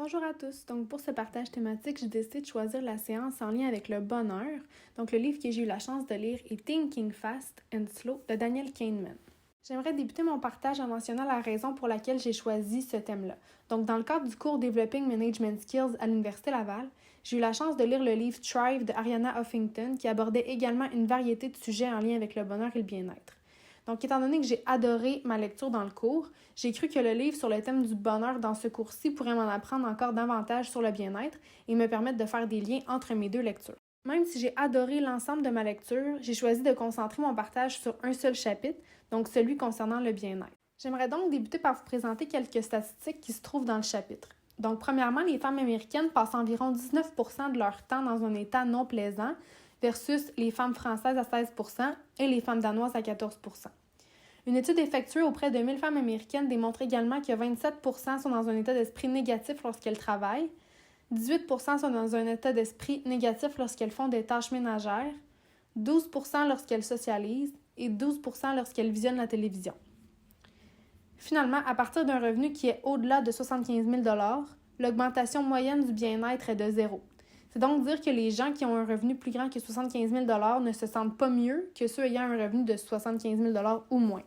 Bonjour à tous. Donc pour ce partage thématique, j'ai décidé de choisir la séance en lien avec le bonheur. Donc le livre que j'ai eu la chance de lire est Thinking Fast and Slow de Daniel Kahneman. J'aimerais débuter mon partage en mentionnant la raison pour laquelle j'ai choisi ce thème-là. Donc dans le cadre du cours Developing Management Skills à l'Université Laval, j'ai eu la chance de lire le livre Thrive de Arianna Huffington qui abordait également une variété de sujets en lien avec le bonheur et le bien-être. Donc, étant donné que j'ai adoré ma lecture dans le cours, j'ai cru que le livre sur le thème du bonheur dans ce cours-ci pourrait m'en apprendre encore davantage sur le bien-être et me permettre de faire des liens entre mes deux lectures. Même si j'ai adoré l'ensemble de ma lecture, j'ai choisi de concentrer mon partage sur un seul chapitre, donc celui concernant le bien-être. J'aimerais donc débuter par vous présenter quelques statistiques qui se trouvent dans le chapitre. Donc, premièrement, les femmes américaines passent environ 19% de leur temps dans un état non plaisant, versus les femmes françaises à 16% et les femmes danoises à 14%. Une étude effectuée auprès de 1000 femmes américaines démontre également que 27% sont dans un état d'esprit négatif lorsqu'elles travaillent, 18% sont dans un état d'esprit négatif lorsqu'elles font des tâches ménagères, 12% lorsqu'elles socialisent et 12% lorsqu'elles visionnent la télévision. Finalement, à partir d'un revenu qui est au-delà de 75 000 $, l'augmentation moyenne du bien-être est de 0. C'est donc dire que les gens qui ont un revenu plus grand que 75 000 $ ne se sentent pas mieux que ceux ayant un revenu de 75 000 $ ou moins.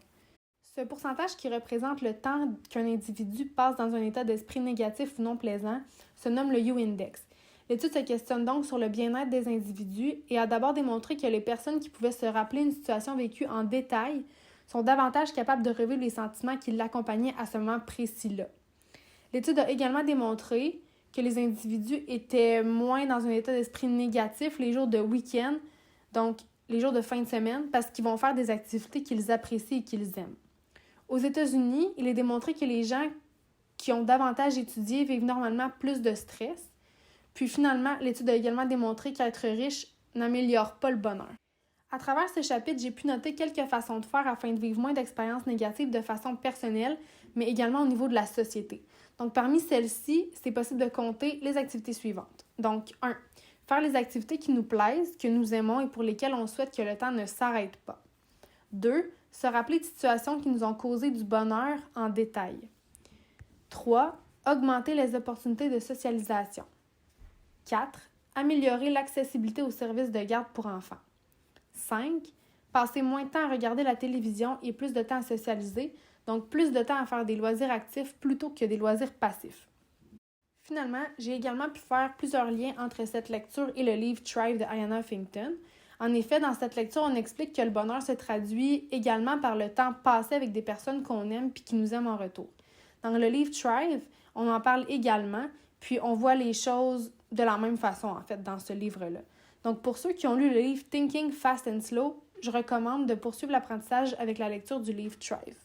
Ce pourcentage qui représente le temps qu'un individu passe dans un état d'esprit négatif ou non plaisant se nomme le U-Index. L'étude se questionne donc sur le bien-être des individus et a d'abord démontré que les personnes qui pouvaient se rappeler une situation vécue en détail sont davantage capables de revivre les sentiments qui l'accompagnaient à ce moment précis-là. L'étude a également démontré que les individus étaient moins dans un état d'esprit négatif les jours de week-end, donc les jours de fin de semaine, parce qu'ils vont faire des activités qu'ils apprécient et qu'ils aiment. Aux États-Unis, il est démontré que les gens qui ont davantage étudié vivent normalement plus de stress. Puis finalement, l'étude a également démontré qu'être riche n'améliore pas le bonheur. À travers ce chapitre, j'ai pu noter quelques façons de faire afin de vivre moins d'expériences négatives de façon personnelle, mais également au niveau de la société. Donc, parmi celles-ci, c'est possible de compter les activités suivantes. Donc, 1. Faire les activités qui nous plaisent, que nous aimons et pour lesquelles on souhaite que le temps ne s'arrête pas. 2. Se rappeler de situations qui nous ont causé du bonheur en détail. 3. Augmenter les opportunités de socialisation. 4. Améliorer l'accessibilité aux services de garde pour enfants. 5. Passer moins de temps à regarder la télévision et plus de temps à socialiser, donc plus de temps à faire des loisirs actifs plutôt que des loisirs passifs. Finalement, j'ai également pu faire plusieurs liens entre cette lecture et le livre Thrive de Arianna Huffington. En effet, dans cette lecture, on explique que le bonheur se traduit également par le temps passé avec des personnes qu'on aime puis qui nous aiment en retour. Dans le livre Thrive, on en parle également, puis on voit les choses de la même façon, en fait, dans ce livre-là. Donc, pour ceux qui ont lu le livre Thinking Fast and Slow, je recommande de poursuivre l'apprentissage avec la lecture du livre Thrive.